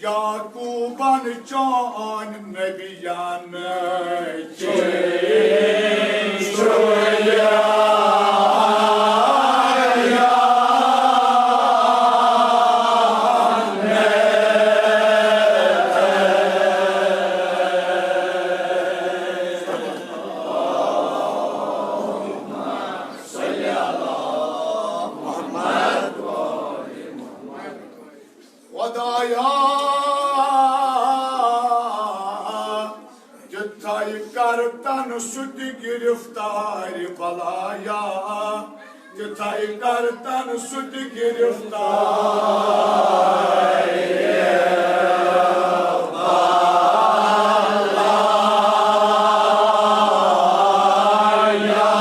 Yakuban John Nebiyan Süt giriftar balaya Yatay kartan süt giriftar balaya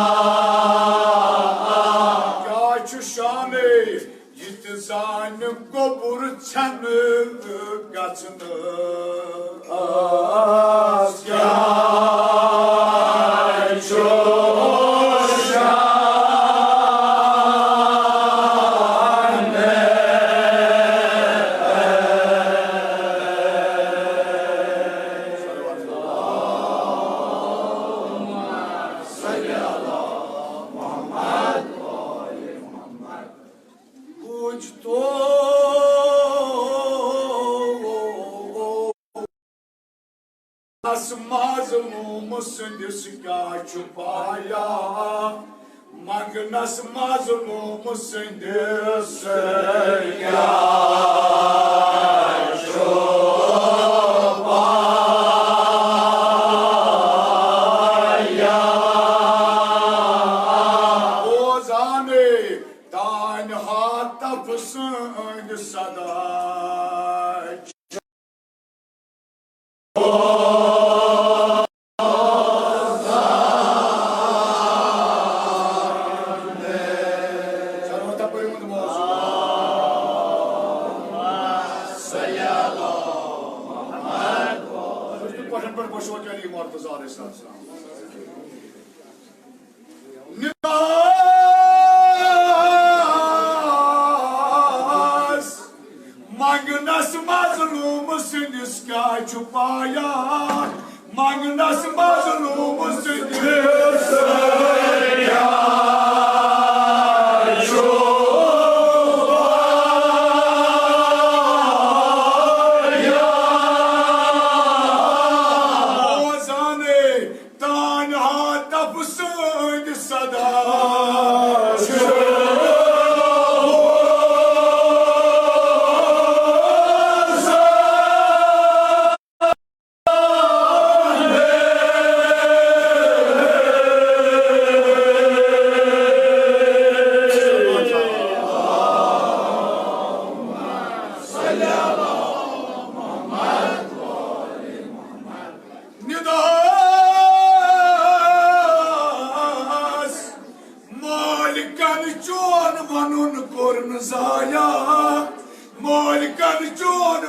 Ya çüşane yitizanım gobur çanı gaçını Çupaya Magnas mazlum sindisya Çupaya Ozane tanha tapsın sada Magnas mazlum sindiska çupaya Magnas mazlum sindiska çupaya Ozane tanha tapsın sada Molikan John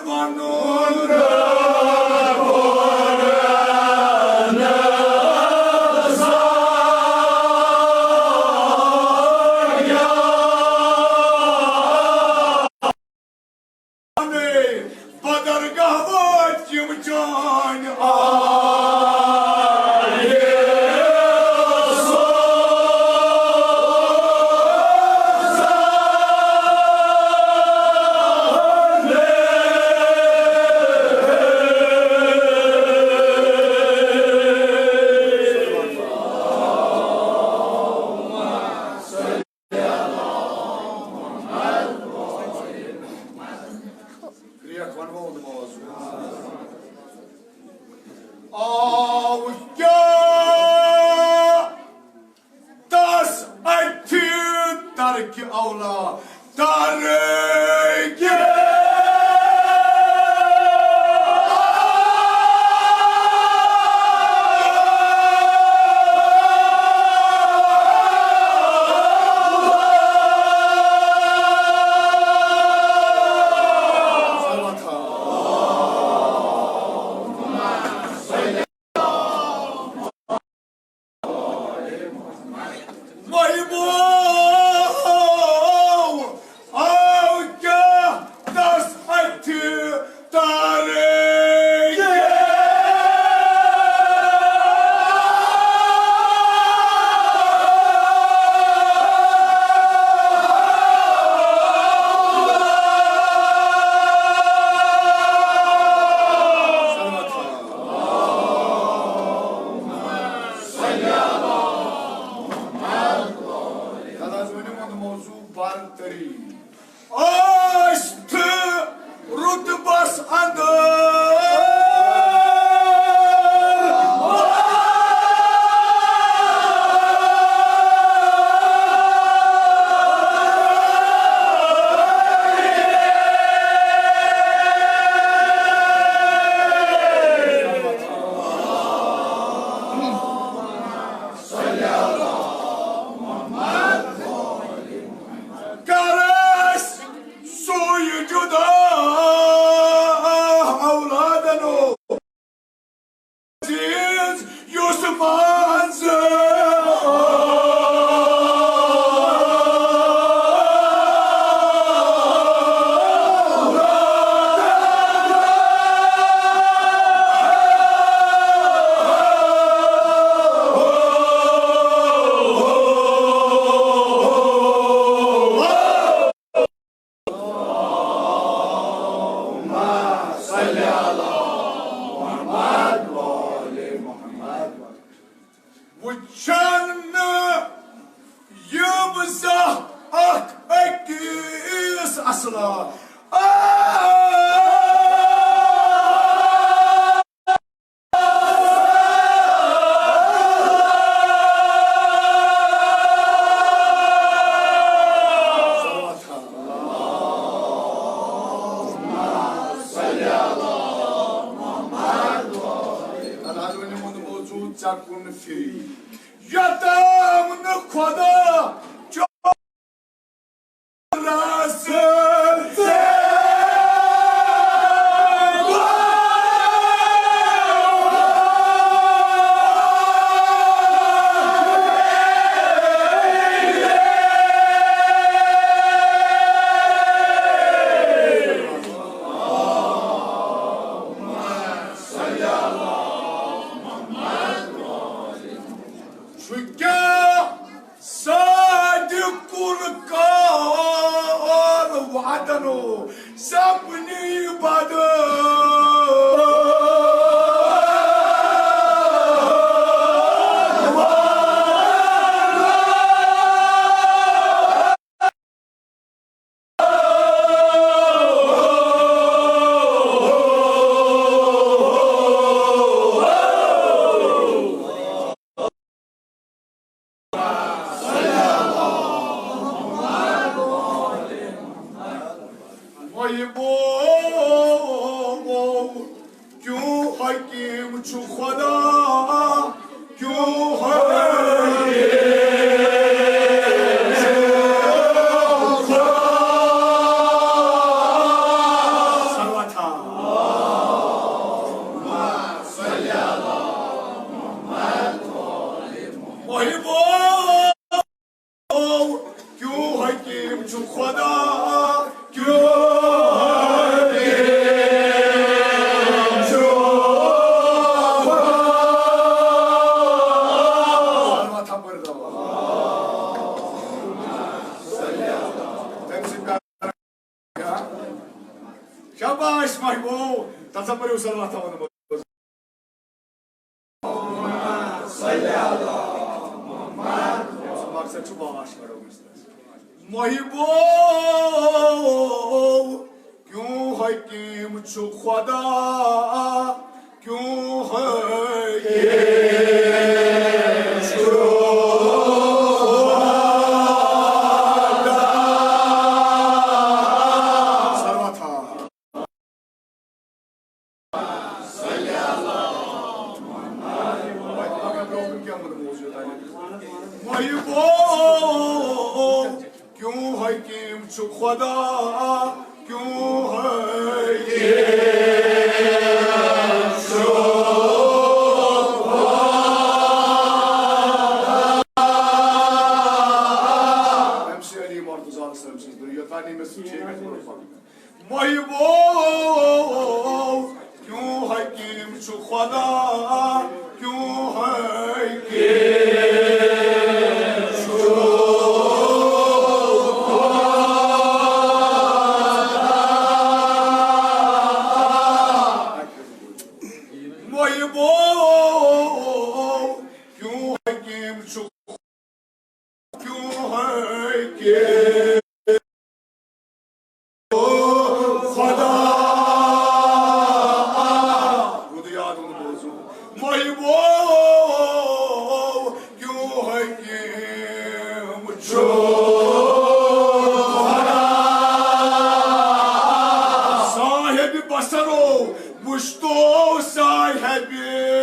Wuştu sahibi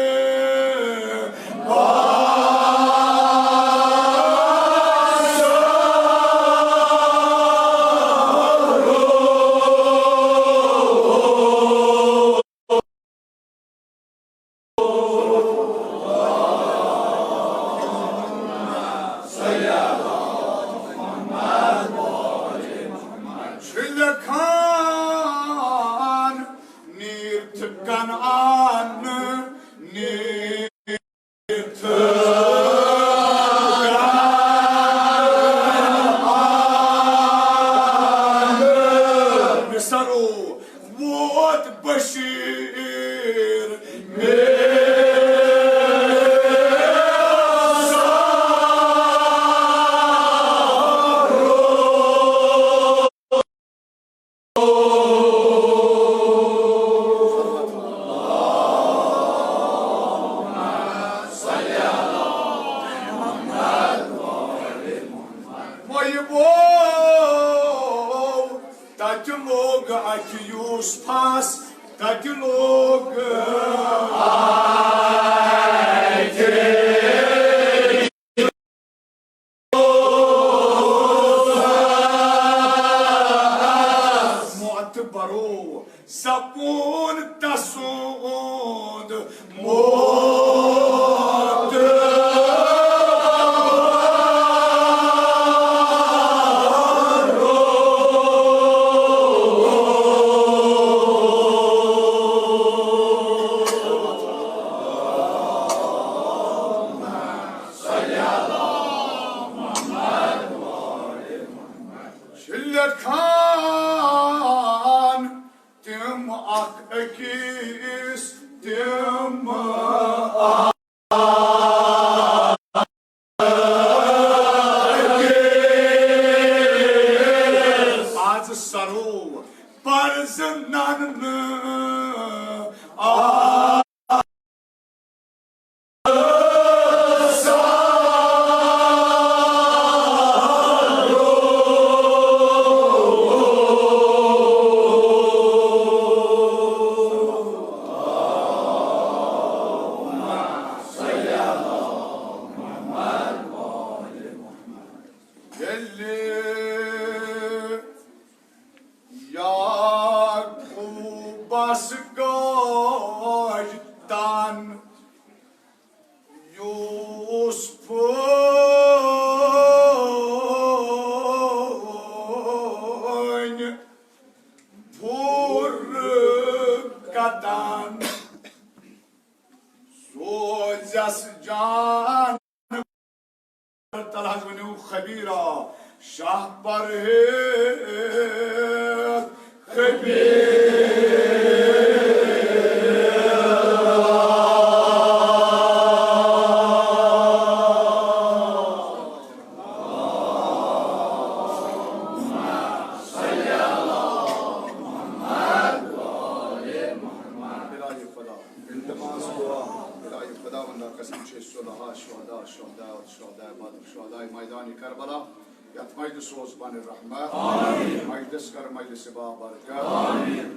مجلس بابرکہ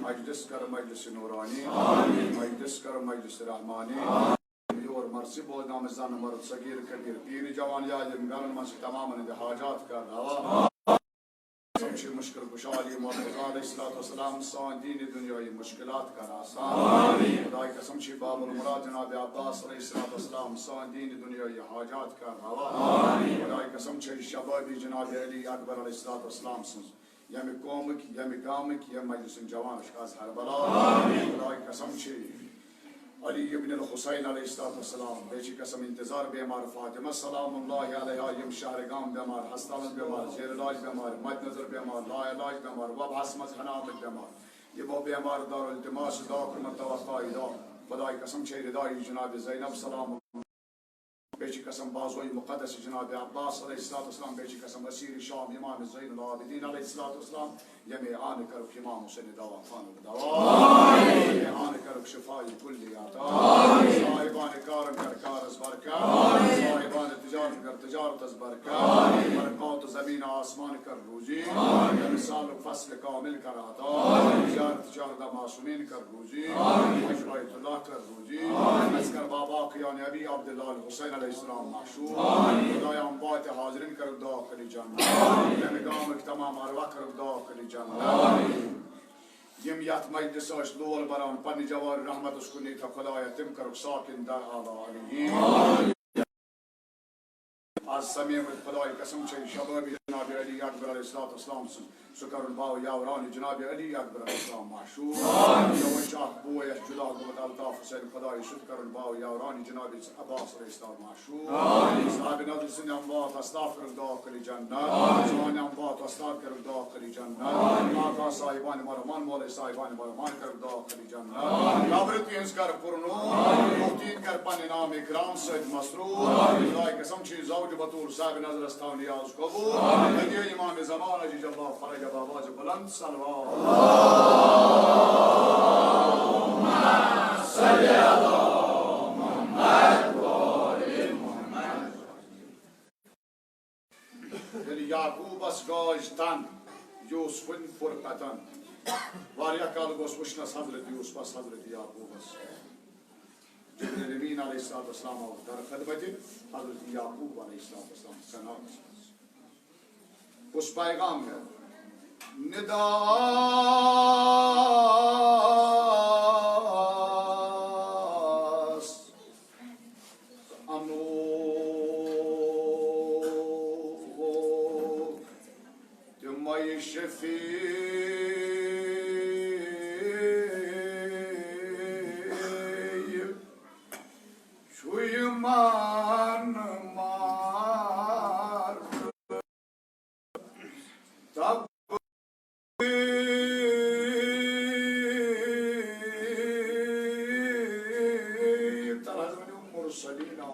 مجلس کر مجلس نورانی مجلس کر مجلس رحمانی اور مرسی بود نام زن مرد صغیر کبیر پیر جوان یا جنگان من سے تمام حاجات کا روا سمجھ مشکل خوشحالی مرتضی علیہ السلام سان دین دنیای مشکلات کا آسان خدای قسم چھ باب المراد جناب عباس علیہ السلام سان دین دنیای حاجات کا روا خدای قسم چھ شبابی جناب علی اکبر علیہ السلام سن یمی قومک یمی گامک یم مجلس جوان اشخاص ہر بلا خدای قسم چھ علی ابن الحسین علیہ السلام بیچی قسم انتظار بیمار فاطمہ سلام اللہ علیہ یم شہرگام بیمار ہستان بیمار زیر علاج بیمار مد نظر بیمار لا علاج بیمار وب حسمت حنامت بیمار یہ وہ بیمار دار التماس دا کرمت توقعی دا خدای قسم چھ ردائی جناب زینب سلام بیچی قسم بازوی مقدس جناب عباس علیہ السلام بیچی قسم وسیر شام امام زین العابدین علیہ السلام یمی آن کرک امام حسین دوا خانک دوا یمی آن کرک شفای کلی عطا صاحبان کارم کر کارز برکا صاحبان تجارت کر तजारत बरकत, बरकत ज़मीन आसमान कर रूजी, मिसाल फसल कामिल कर आता, ज़ियारत चारदा मासूमीन कर रूजी, मशराइतुल्लाह कर रूजी, अस्कर बाबा क़ियान अबी अब्दुल्लाह हुसैन अलैहिस्सलाम माशूर, खुदाया हम बात हाज़िरीन कर दुआ करी जन्नत, निगाम तमाम अरवा कर दुआ करी जन्नत। यम यात मजलिस लोल बरान पन्नी जवार रहमत उसको नीता खुदाया तिम कर साकिन दर आला अलैहि आज समय में खुदाई कसम से शबाबी जनाब अली अकबर अलैहिस्सलाम सुकरुल बाव यावरानी जनाब अली अकबर अलैहिस्सलाम माशूर यवन शाह बोय जुदा गुमत अल्ताफ हुसैन खुदाई सुकरुल बाव यावरानी जनाब अब्बास अलैहिस्सलाम माशूर साहब नज़र सिन अम्बात अस्तागफिर दुआ करी जन्नत सुभान अम्बात अस्तागफिर दुआ करी जन्नत आका साहिबान मरमान मौला साहिबान मरमान कर दुआ करी जन्नत काबरत इंसकार पुरनो मुफ्तीन कर पन्ने नाम इकराम सैयद मसरूर खुदाई कसम से ज़ौज बतूर साहब नज़र अस्तान नियाज़ कबूल हदिया इमाम ज़मान अजीजल्लाह फरज बाबाज बुलंद सलवात अल्लाहुम्मा सल्ली अला मुहम्मद व आले मुहम्मद दिल याकूबस गाजतन यूसुफन फुरकतन वारिया काल गोस वुशनस हज़रत यूसुफस हज़रत याकूबस जिब्रील अमीन अलैहिस्सलाम और दर खदमत हज़रत याकूब अलैहिस्सलाम सनात उस पैगाम है निदा अमो तुमय शफी मान मार तब मुरसलीना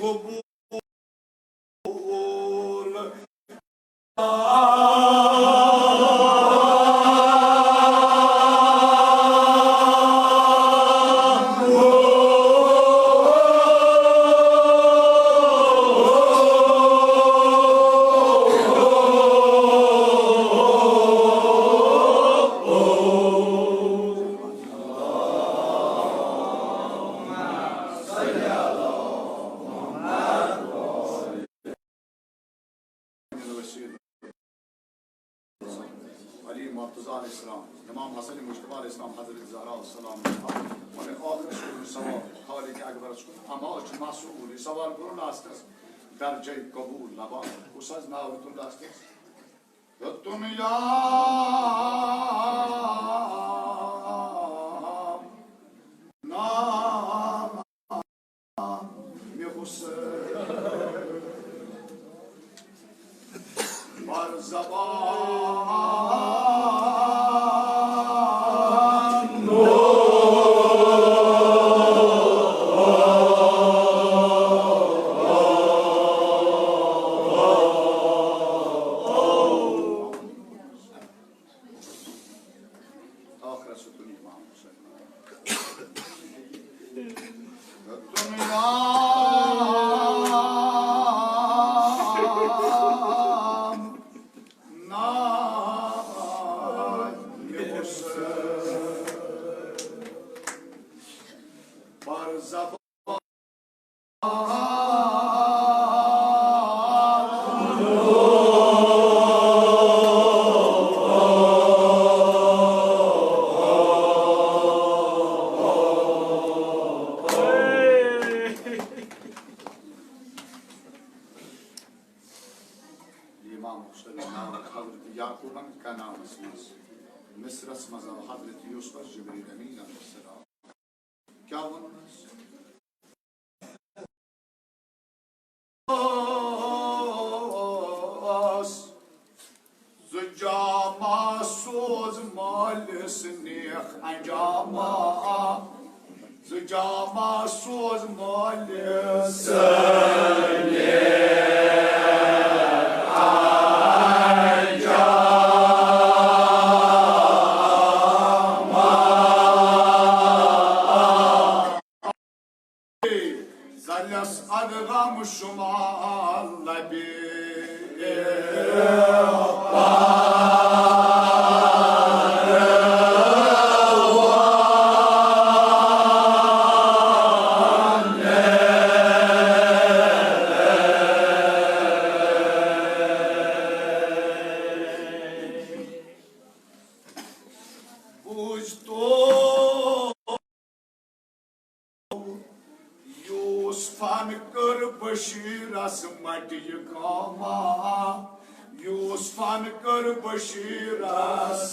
قبول इमाम हसन मुस्तफा अलैहिस्सलाम हजरत ज़हरा सलाम और आखिर शुरू सवाल खाली के अकबर शुरू अमाच मासूल सवाल करो लास्टस दर्जे कबूल लबा उसज नाव तुम लास्टस तुम या ना मे हुसैन बर ज़बान Yousaf'ın kır Basharat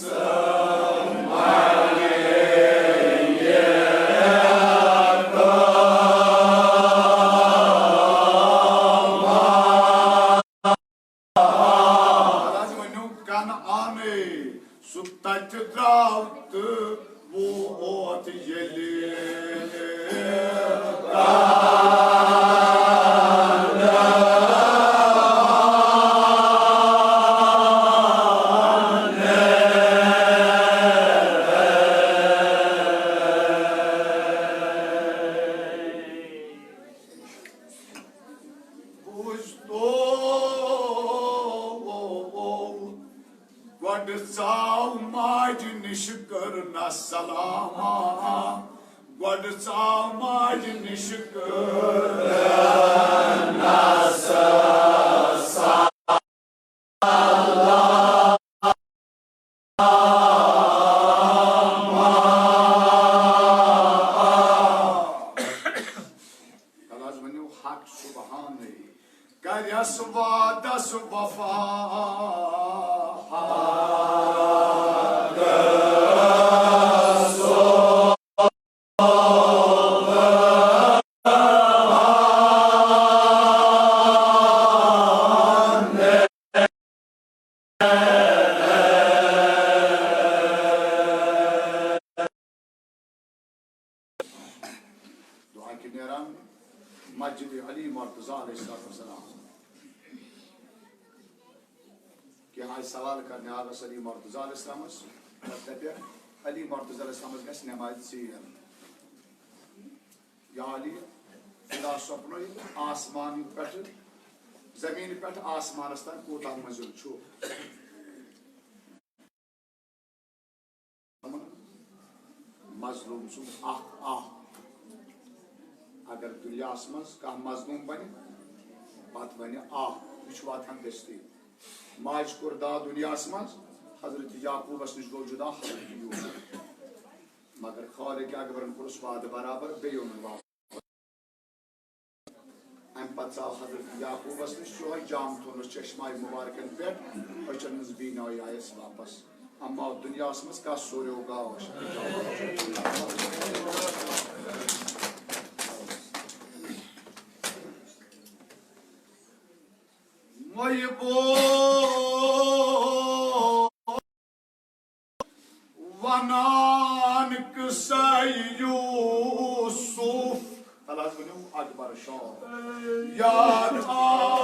मस्जिद अली मुर्तज़ा अलैहिस्सलाम कि आज सवाल करने आगस अली मुर्तज़ा अलैहिस्सलाम दपे अली मुर्तज़ा अलैहिस्सलाम गस नमाज ज़ीर या अली खुदा स्वप्न आसमान पे जमीन पे आसमानस तक कोता मंजिल छु मजलूम सु अगर दुनिया मज कह मजलूम बन पत वन यह वातान दस्ती माज कोर दा दुनिया मज हजरत याकूबस नश गो जुदा हजरत यूसुफ मगर खालिक अकबरन कोरस वाद बराबर बेयोन वाद अम पत आव हजरत याकूबस नश सोह जाम थोनस चश्मा मुबारकन पे अचन बीनाई आयस वापस अम्मा दुनिया मज कह सोयो गाव वनान किस्से यूसुफ अल्लाह बनो अकबर शाह याद आम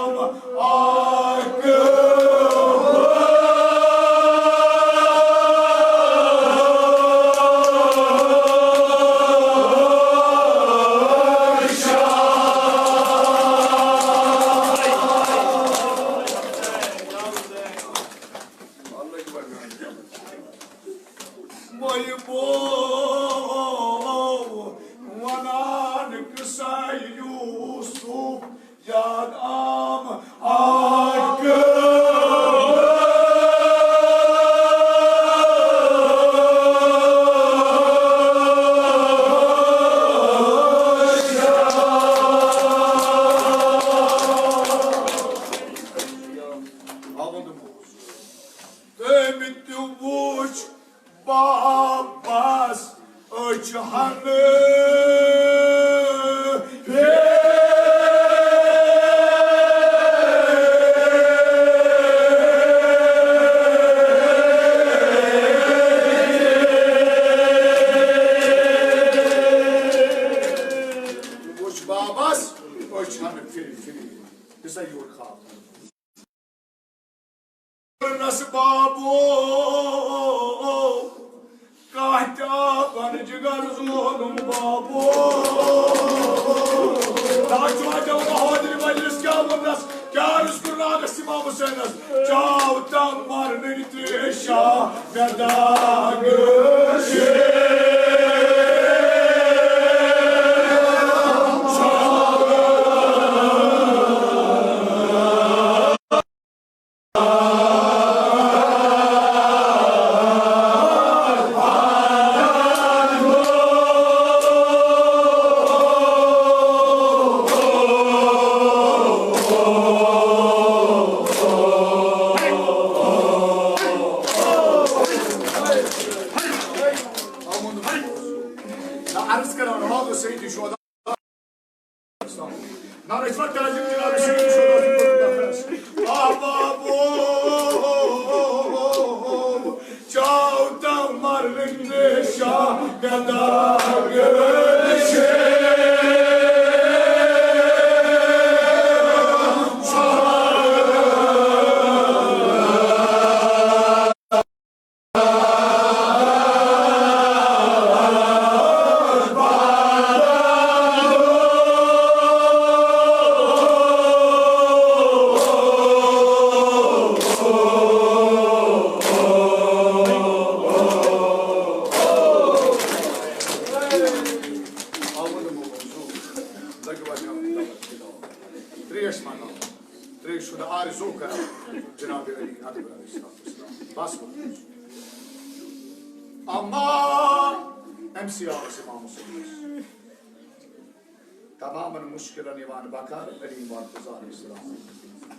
तमामन मुश्किल निवान बकार अली मुर्तज़ा अलैहिस्सलाम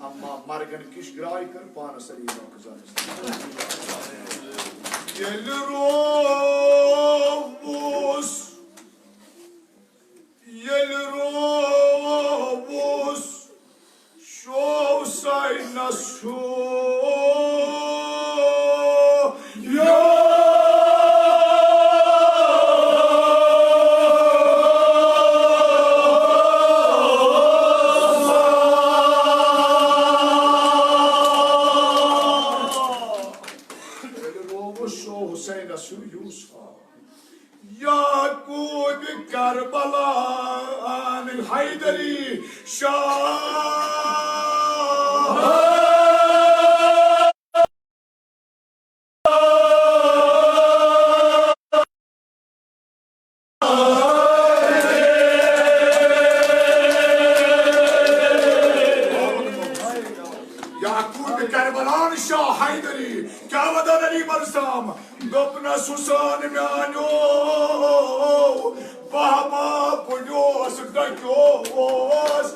अम्मा मरगन किश ग्राई कर पानस अली मुर्तज़ा अलैहिस्सलाम येल रोबुस शो साई नसो Karbala Haydari Shah. Haydari, Kavadan Ali Marsam, Gopna Susan Miano, Baba Pudios, Dakios,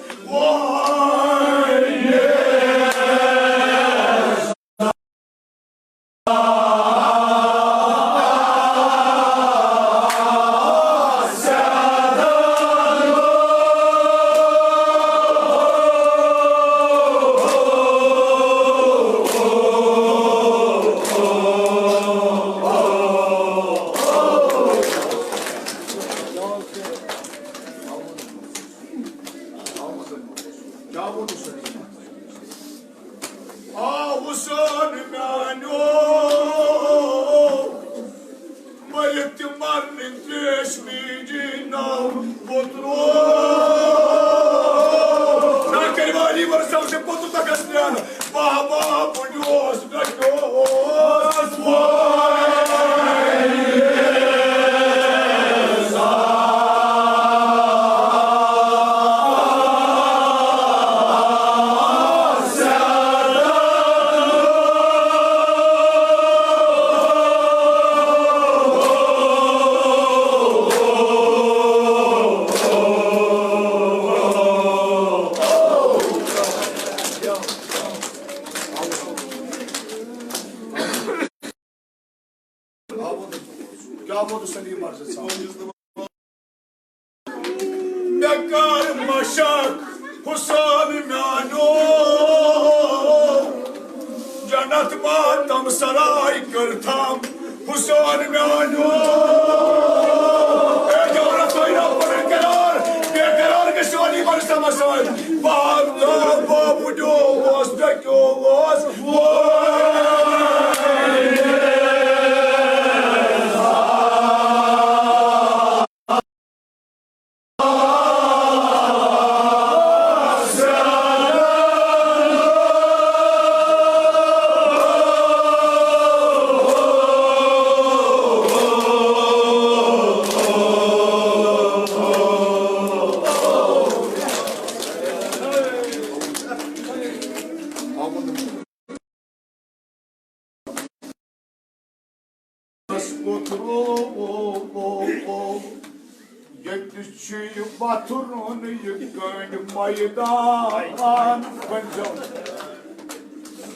Maydan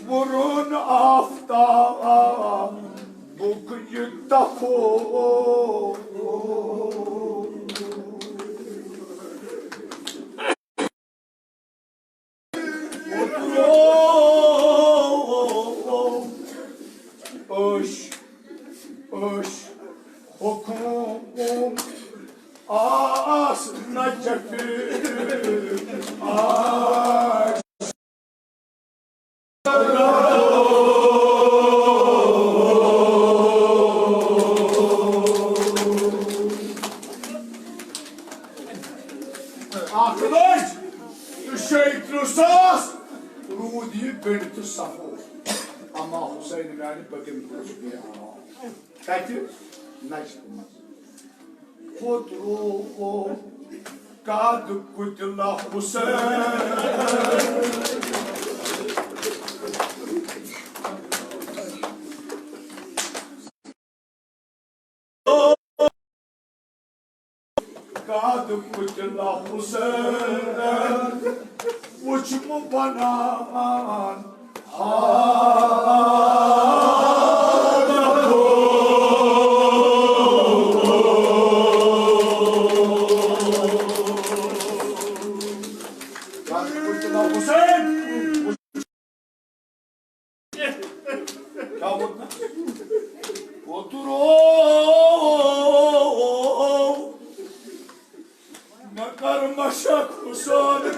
Burun afta bu kıyıkta Okum asna çekir Arkadaş, düşeytürsaz, Rudi'yi bölütür safo. Ama Hussaini yani bakın diye ama. Peki, ne çıkmaz? Kudru kad kutla Hussain. Kad kutla Hussain. Uçmu banan Karmaşak Hussaini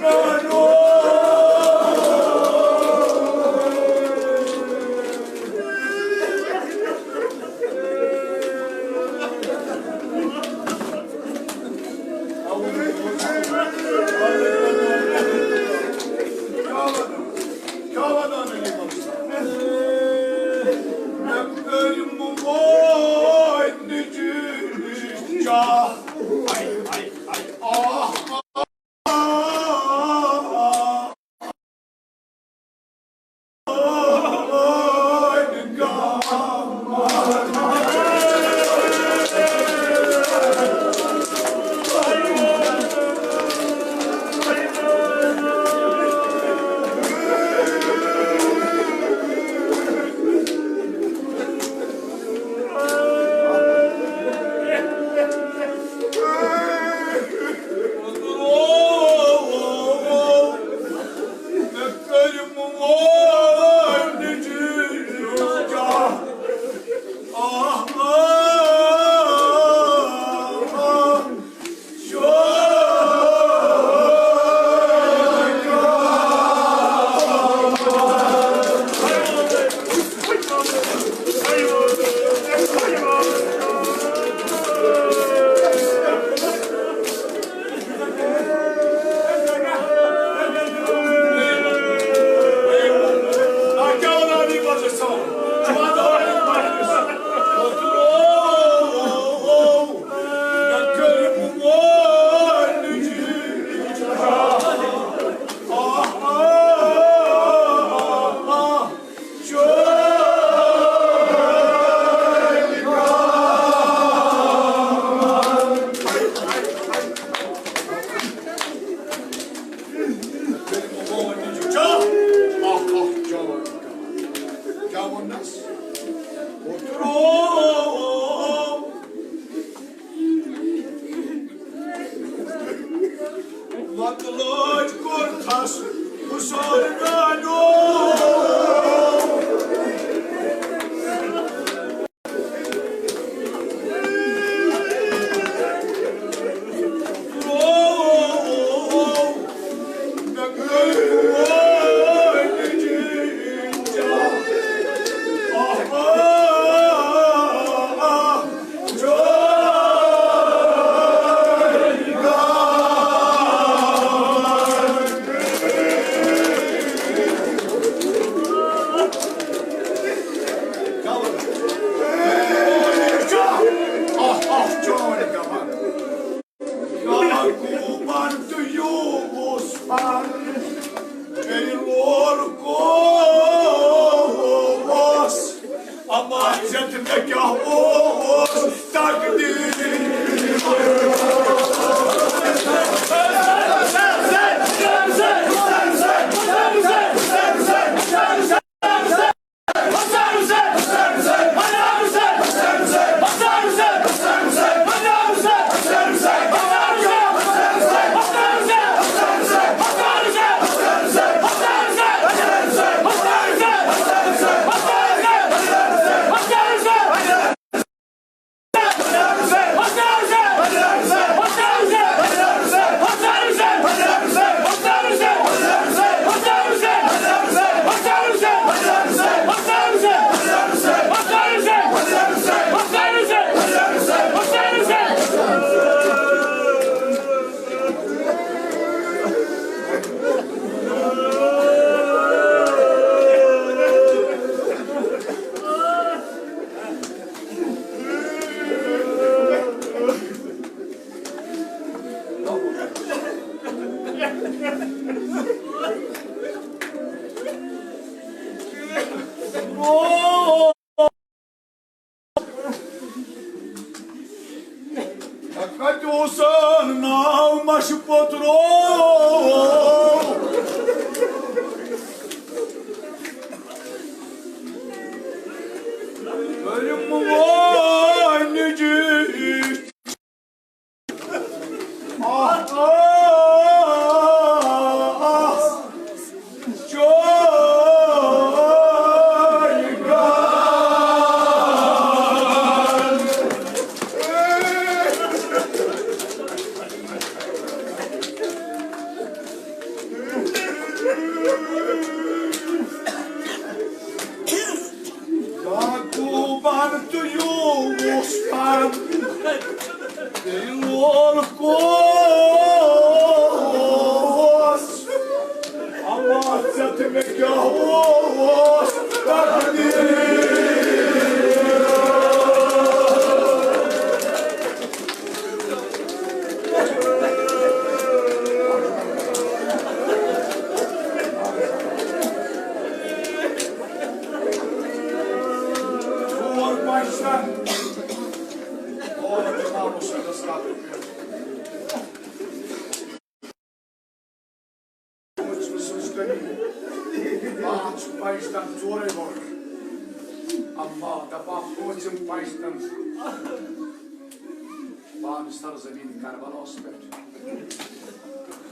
Lord, Hussaini. Bağış payıştan çoğray var. Amma defa koçum payıştan. Bağın istar zemini Karbala osber.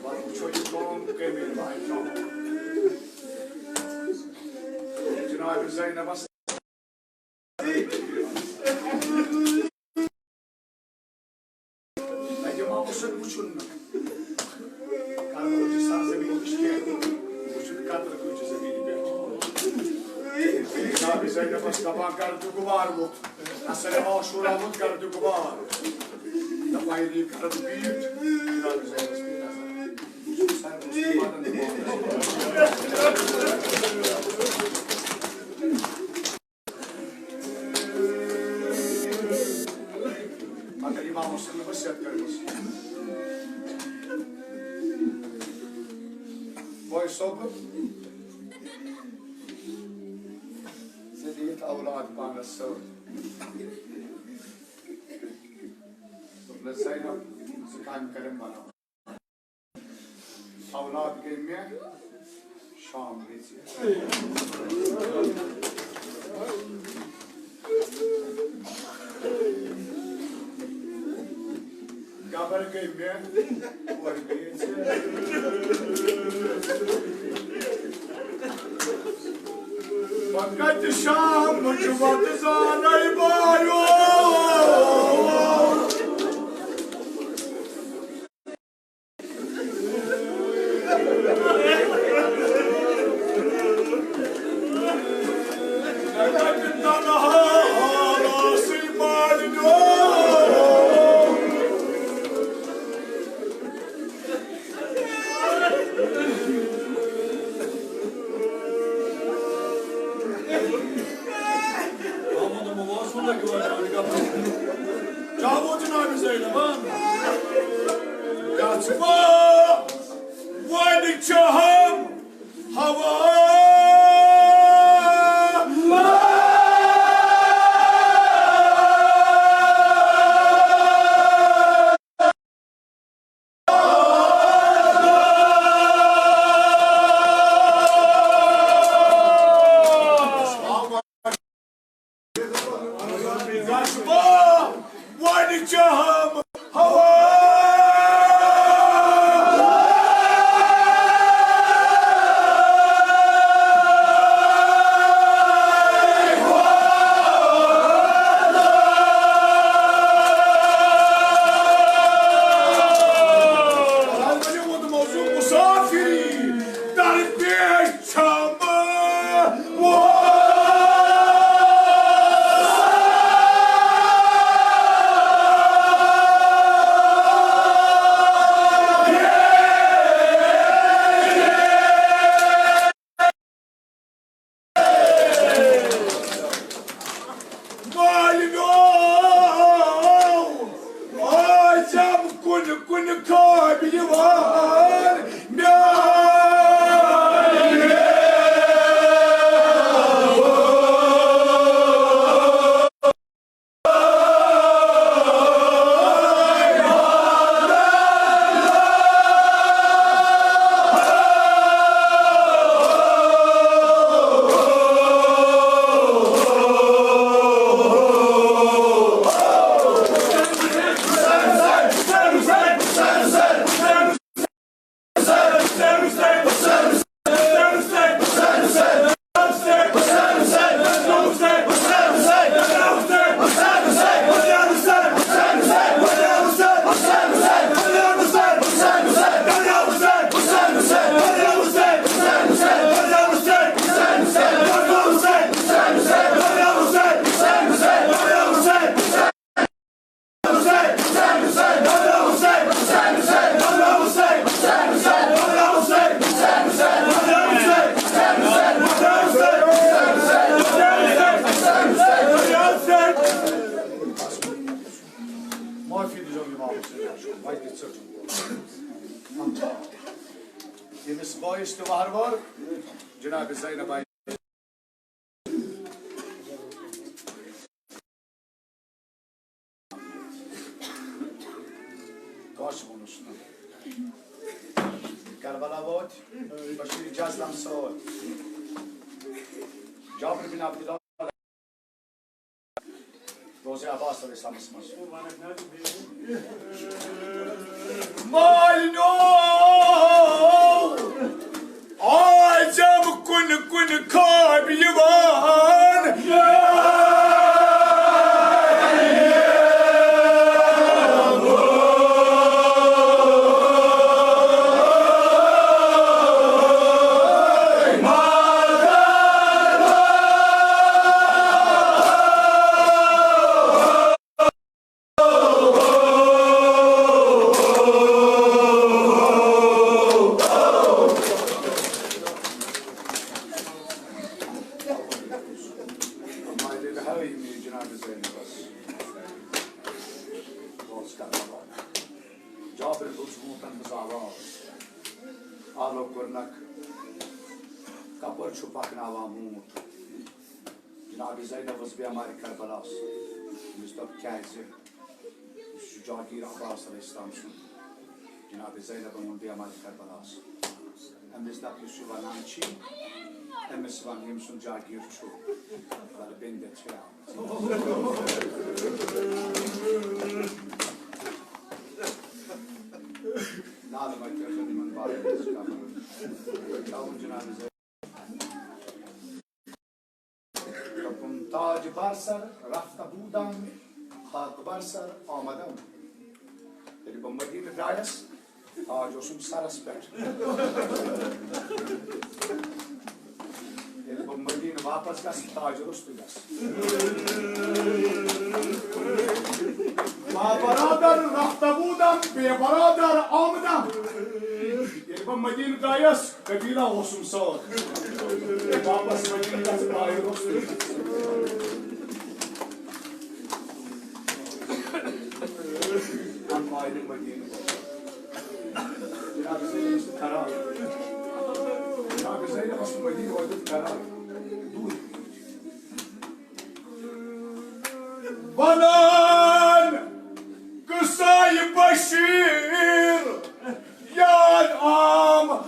Var bu çocukluğun kemir bayram. Cenab-ı Zeynep'e Sen uçun. Karnı sar zemini oluşken. Uçun kadar uçu zemini bir. Cenab-ı Zeynep'e kapan kartı kuvar bu. Asale aşuramın kartı kuvar. Tapayri kartı büyük. Cenab-ı Zeynep'e bir nazar. Uçun sen Mustafa'dan agar İmam Muslim'e vasiyet kırmız. Boy sobu. Zediyet avlad bana sor. Zeynep zikan kerim bana. Avlad gelmeye Şam geçiyor. Gabar gelmeye var geçiyor. Fakat Şam mucubatı zanay bayo. Cenab-ı Zeynep'e karşı konusunda. Karbala Avot, Bashir Jazlam Sod, Jabir bin Abdullah, Roze Abbas Islam Ismas. Malino, Ajab kun Kabiyan. Zakir Janabi Zainab won't be a Karbalas. And this that Yousaf Ananchi, and Miss Van Himson Zakir Chu, but the bin that's here. Nada my cousin in Bari is coming. Janabi Zainab. Taj Barsar, Rafta Budam, Hak Barsar, Amadam. Ele bombardeia Dayas, eu sou Saraspet. Ele bombardeia Vapas Gastaj Rustugas. Baradar Raftabudam, Baradar Amadam. Ele bombardeia Dayas, Kabila Osum Sod. Vapas Gastaj Rustugas. Aydın bakayım. Cenab-ı Zeynep işte karar. Cenab-ı Zeynep aslında bakayım orada karar. Dur. Banan kısayı Başir yan am.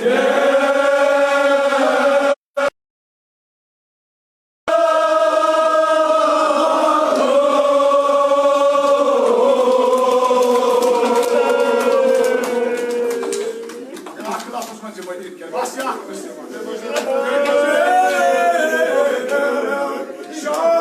Yeah. मंज मजीद के बस या शाम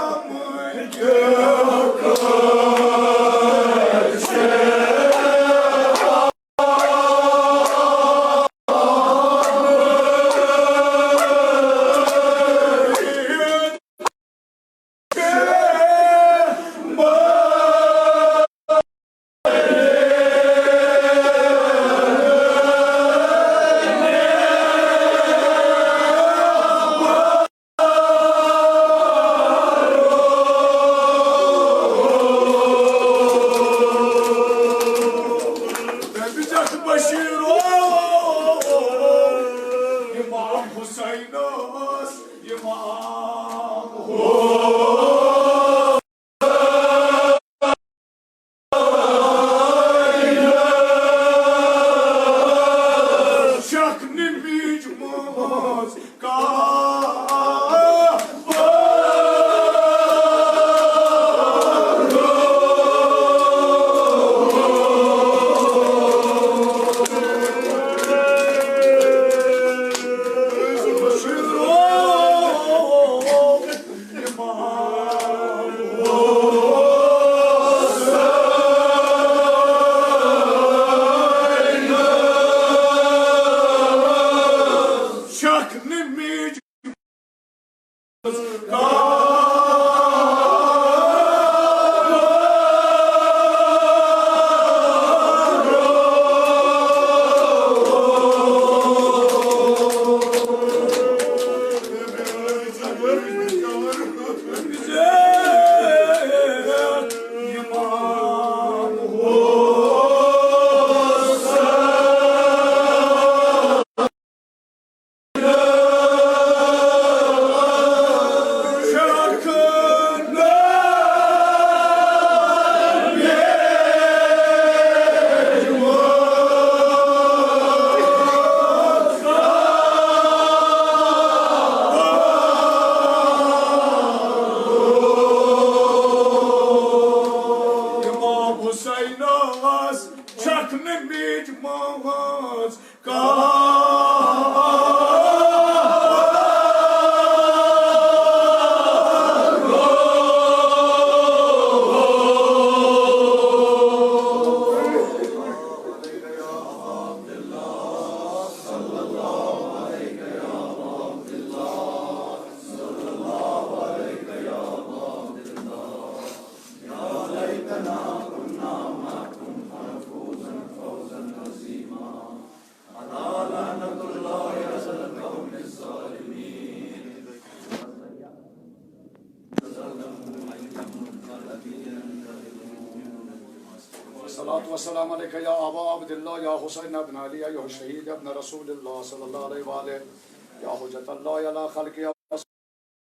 वस्सलाम अलैका या अबा अब्दुल्लाह या हुसैन इब्न अली या शहीद इब्न रसूलुल्लाह सल्लल्लाहु अलैहि व आलिहि या हुज्जतल्लाह अला खल्क़ि या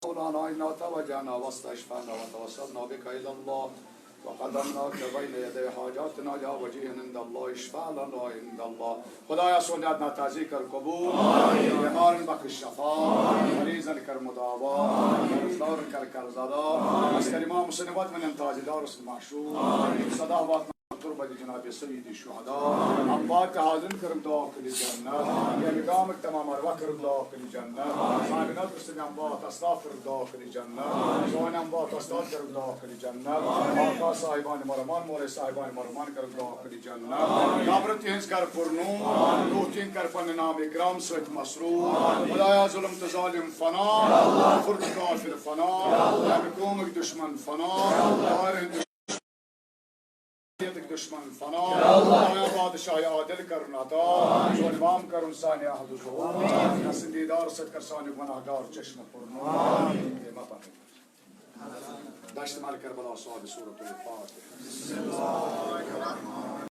मौलाना इन्ना तवज्जना वस्तशफाना व तवस्सलना बिका इलल्लाह व क़दमनाक बैन यदै हाजातना या वजीहन इंदल्लाह इशफा लना इंदल्लाह खुदाया सुन्नत ताज़ी कर कबूल बीमारन बख्श शफा मरीजन कर मुदावा कर्जदार कर कर्जदा अस्करिमा मुसन्नबत मन ताजदार उस माशूर सदावत तुरबत जनाब सईद शुहदा अम्बात हाज़िर करम दुआ कली जन्नत या निगाम तमाम अरवा करम दुआ कली जन्नत साबिनत उसने अम्बात अस्ताफ करम दुआ कली जन्नत सोन अम्बात अस्ताफ करम दुआ कली जन्नत आका साहिबान मरमान मोरे साहिबान मरमान करम दुआ कली जन्नत काबरत हिंस कर पुरनू रूह कर पन नाम इकराम सत मसरूर खुदाया जुल्म तो जालिम फना फुर्द काफिर फना या कौम दुश्मन फना और दुश्मन फना बादशाह आदिल करना था इमाम कर इंसान नसीदार सदकर सानी गुनाहगार चश्म पुरनो दश्त माल करबला सूरत